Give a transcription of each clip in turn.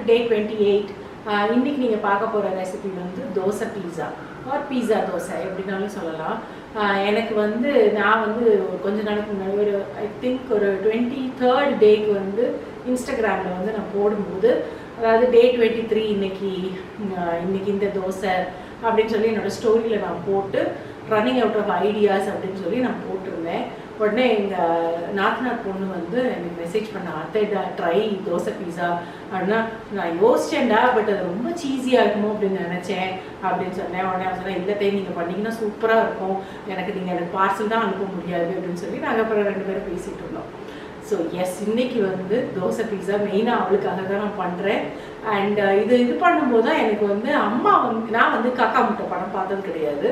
DAY28. இன்னைக்கு நீங்கள் பார்க்க போகிற ரெசிபி வந்து தோசை பீஸா ஆர் பீஸா தோசை எப்படினாலும் சொல்லலாம். எனக்கு வந்து நான் வந்து கொஞ்ச நாளைக்கு முன்னாடி ஒரு ஐ திங்க் ஒரு 23rd டேக்கு வந்து இன்ஸ்டாகிராமில் வந்து நான் போடும்போது, அதாவது DAY23 இன்னைக்கு இந்த தோசை அப்படின்னு சொல்லி என்னோடய ஸ்டோரியில் நான் போட்டு ரன்னிங் அவுட் ஆஃப் ஐடியாஸ் அப்படின்னு சொல்லி நான் போட்டிருந்தேன். உடனே எங்கள் நாத்தனார் பொண்ணு வந்து எனக்கு மெசேஜ் பண்ண, அத்தைடா ட்ரை தோசை பீஸா அப்படின்னா நான் யோசிச்சேன்டா, பட் அது ரொம்ப சீஸியாக இருக்குமோ அப்படின்னு நினச்சேன் அப்படின்னு சொன்னேன். உடனே சொன்னேன், இல்லத்தை நீங்கள் பண்ணிங்கன்னா சூப்பராக இருக்கும், எனக்கு பார்சல் தான் அனுப்ப முடியாது அப்படின்னு சொல்லி நாங்கள் அப்புறம் 2 பேரும் பேசிகிட்டு இருந்தோம். ஸோ எஸ், இன்னைக்கு வந்து தோசை பீஸா மெயினாக அவளுக்காக தான் நான் பண்ணுறேன். அண்ட் இது பண்ணும்போது தான் எனக்கு வந்து அம்மா வந்து, நான் வந்து காக்கா முட்டை படம் பார்த்தது கிடையாது,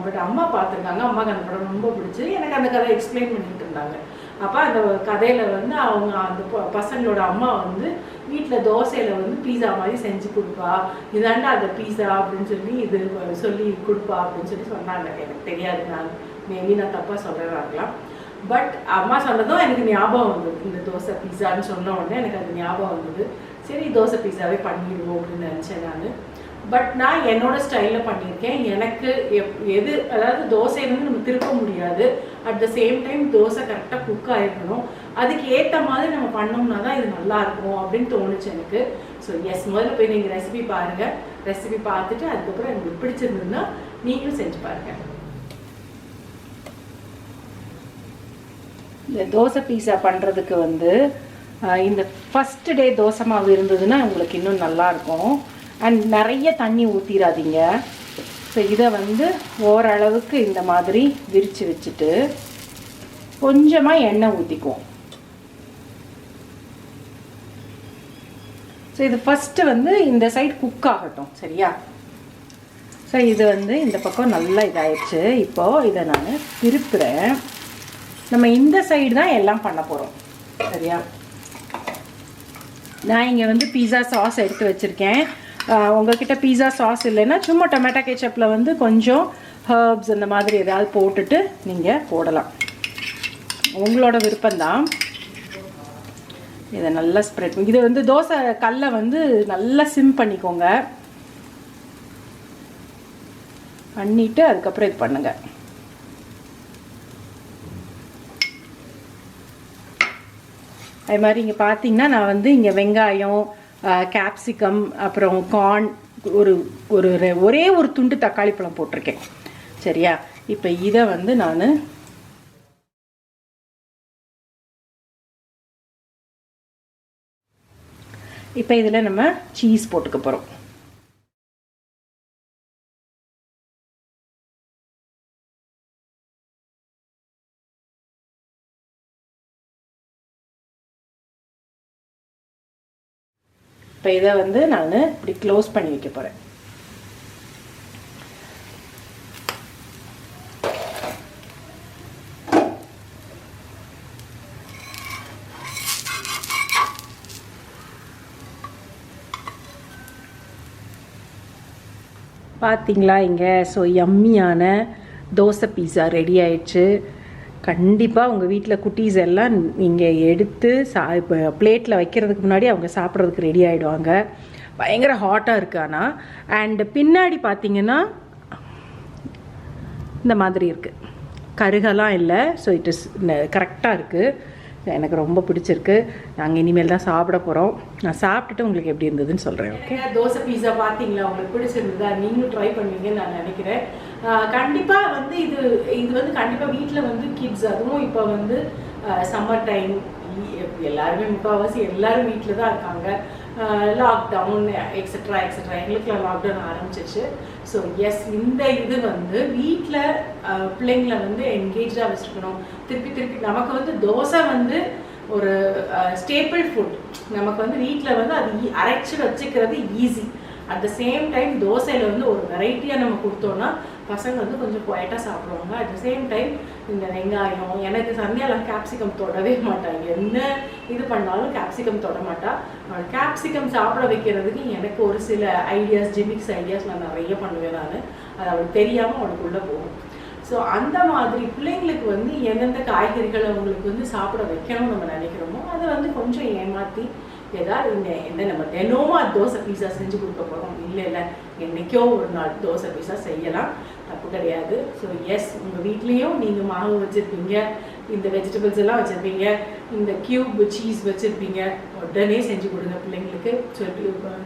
பட் அம்மா பார்த்துருக்காங்க. அம்மாவுக்கு அந்த படம் ரொம்ப பிடிச்சி எனக்கு அந்த கதை எக்ஸ்பிளைன் பண்ணிட்டு இருந்தாங்க. அப்போ அந்த கதையில் வந்து அவங்க அந்த பசங்களோட அம்மா வந்து வீட்டில் தோசையில் வந்து பீஸா மாதிரி செஞ்சு கொடுப்பா, இதாண்டா அந்த பீஸா அப்படின்னு சொல்லி இது சொல்லி கொடுப்பா அப்படின்னு சொல்லி சொன்னாங்க. எனக்கு தெரியாது, நான் மேபி நான் தப்பாக சொல்கிறாங்களாம். பட் அம்மா சொன்னதும் எனக்கு ஞாபகம் வந்தது. இந்த தோசை பீஸான்னு சொன்ன உடனே எனக்கு அது ஞாபகம் வந்தது. சரி, தோசை பீஸாவே பண்ணிடுவோம் அப்படின்னு நினச்சேன் நான். பட் நான் என்னோட ஸ்டைலில் பண்ணியிருக்கேன். எனக்கு எது, அதாவது தோசை வந்து நம்ம திருப்ப முடியாது, at the same time dosa கரெக்டாக குக் ஆகிருக்கணும், அதுக்கு ஏற்ற மாதிரி நம்ம பண்ணோம்னா தான் இது நல்லாயிருக்கும் அப்படின்னு தோணுச்சு எனக்கு. ஸோ எஸ், முதல்ல போய் நீங்கள் ரெசிபி பாருங்கள். ரெசிபி பார்த்துட்டு அதுக்கப்புறம் எனக்கு பிடிச்சிருந்ததுன்னா நீங்களும் செஞ்சு பாருங்கள். இந்த தோசை பீஸா பண்ணுறதுக்கு வந்து இந்த ஃபஸ்ட்டு டே தோசை மாவு இருந்ததுன்னா உங்களுக்கு இன்னும் நல்லாயிருக்கும். அண்ட் நிறைய தண்ணி ஊற்றிடாதீங்க. ஸோ இதை வந்து ஓரளவுக்கு இந்த மாதிரி விரித்து வச்சுட்டு கொஞ்சமாக எண்ணெய் ஊற்றிக்குவோம். ஸோ இது ஃபஸ்ட்டு வந்து இந்த சைடு குக் ஆகட்டும், சரியா? ஸோ இது வந்து இந்த பக்கம் நல்லா இதாகிடுச்சு. இப்போது இதை நான் திருப்புறேன். நம்ம இந்த சைடு தான் எல்லாம் பண்ண போகிறோம், சரியா? நான் இங்கே வந்து பீஸா சாஸ் எடுத்து வச்சுருக்கேன். உங்கள்கிட்ட பீஸா சாஸ் இல்லைன்னா சும்மா டொமேட்டோ கெச்சப்பில் வந்து கொஞ்சம் ஹர்ப்ஸ் அந்த மாதிரி ஏதாவது போட்டுட்டு நீங்கள் போடலாம், உங்களோட விருப்பம்தான். இதை நல்லா ஸ்ப்ரெட், இது வந்து தோசை கல்லை வந்து நல்லா சிம் பண்ணிக்கோங்க, பண்ணிவிட்டு அதுக்கப்புறம் இது பண்ணுங்கள். அது மாதிரி இங்கே பார்த்தீங்கன்னா நான் வந்து இங்கே வெங்காயம், கேப்சிகம், அப்புறம் கார்ன், ஒரே ஒரு துண்டு தக்காளி பழம் போட்டிருக்கேன், சரியா? இப்போ இதை வந்து நான் இப்போ இதில் நம்ம சீஸ் போட்டுக்க போகிறோம். இப்போ இதை வந்து நான் இப்படி க்ளோஸ் பண்ணி வைக்க போகிறேன். பார்த்தீங்களா இங்கே? ஸோ யம்மியான தோசை பீஸா ரெடி ஆயிடுச்சு. கண்டிப்பாக உங்கள் வீட்டில் குட்டீஸ் எல்லாம் நீங்கள் எடுத்து இப்போ பிளேட்டில் வைக்கிறதுக்கு முன்னாடி அவங்க சாப்பிட்றதுக்கு ரெடி ஆகிடுவாங்க. பயங்கர ஹாட்டாக இருக்குது. ஆனால் அண்டு பின்னாடி பார்த்தீங்கன்னா இந்த மாதிரி இருக்குது, கருகெல்லாம் இல்லை. ஸோ இட் இஸ் கரெக்டாக இருக்குது. எனக்கு ரொம்ப பிடிச்சிருக்கு. நாங்கள் இனிமேல் தான் சாப்பிட போகிறோம். நான் சாப்பிட்டுட்டு உங்களுக்கு எப்படி இருந்ததுன்னு சொல்கிறேன். ஓகே, தோசை பீஸா பார்த்தீங்களா? உங்களுக்கு பிடிச்சிருந்ததா? நீங்களும் ட்ரை பண்ணுவீங்கன்னு நான் நினைக்கிறேன். கண்டிப்பாக வந்து இது வந்து கண்டிப்பாக வீட்டில் வந்து கிட்ஸ், அதுவும் இப்போ வந்து சம்மர் டைம், எல்லாருமே முக்கால்வாசி எல்லோரும் வீட்டில் தான் இருக்காங்க. லாக்டவுன் எக்ஸட்ரா எங்களுக்குலாம் லாக்டவுன் ஆரம்பிச்சிச்சு. ஸோ எஸ், இந்த இது வந்து வீட்டில் பிள்ளைங்களை வந்து என்கேஜாக வச்சுருக்கணும். திருப்பி நமக்கு வந்து தோசை வந்து ஒரு ஸ்டேபிள் ஃபுட். நமக்கு வந்து வீட்டில் வந்து அது அரைச்சி வச்சுக்கிறது easy. At the same time தோசையில் வந்து ஒரு வெரைட்டியாக நம்ம கொடுத்தோன்னா பசங்க வந்து கொஞ்சம் குவைட்டாக சாப்பிடுவாங்க. அட் த சேம் டைம் இந்த வெங்காயம், எனக்கு சந்தியாலாம் கேப்சிகம் தொடவே மாட்டாங்க. என்ன இது பண்ணாலும் கேப்சிகம் தொட மாட்டா. கேப்சிகம் சாப்பிட வைக்கிறதுக்கு எனக்கு ஒரு சில ஐடியாஸ், ஜிமிக்ஸ் ஐடியாஸ் நான் நிறைய பண்ணுவேன். நான் அது அவளுக்கு தெரியாமல் அவளுக்குள்ளே போகும். ஸோ அந்த மாதிரி பிள்ளைங்களுக்கு வந்து எந்தெந்த காய்கறிகள் அவங்களுக்கு வந்து சாப்பிட வைக்கணும்னு நம்ம நினைக்கிறோமோ அதை வந்து கொஞ்சம் ஏமாற்றி ஏதாவது என்ன நம்ம தினமும் தோசை பீஸா செஞ்சு கொடுக்க போகிறோம் இல்லை என்றைக்கோ ஒரு நாள் தோசை பீஸா செய்யலாம், தப்பு கிடையாது. ஸோ எஸ், உங்கள் வீட்லேயும் நீங்கள் மாவு வச்சுருப்பீங்க, இந்த வெஜிடபிள்ஸ் எல்லாம் வச்சுருப்பீங்க, இந்த கியூப் சீஸ் வச்சுருப்பீங்க, உடனே செஞ்சு கொடுங்க பிள்ளைங்களுக்கு.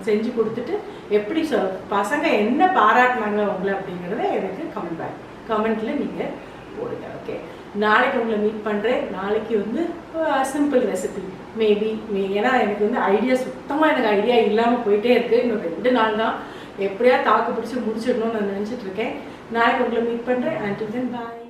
செஞ்சு கொடுத்துட்டு எப்படி பசங்க என்ன பாராட்டினாங்க உங்களை அப்படிங்கிறத எனக்கு கமெண்ட்டில் நீங்கள் போடுங்க. ஓகே, நாளைக்கு உங்களை மீட் பண்ணுறேன். நாளைக்கு சிம்பிள் ரெசிபி மேபி ஏன்னா எனக்கு சுத்தமாக எனக்கு ஐடியா இல்லாமல் போயிட்டே இருக்குது. இன்னும் 2 நாள் தான், எப்படியா தாக்கு பிடிச்சி முடிச்சிடணும்னு நான் நினச்சிட்டு இருக்கேன். நாளைக்கு உங்களை மீட் பண்ணுறேன். until then bye.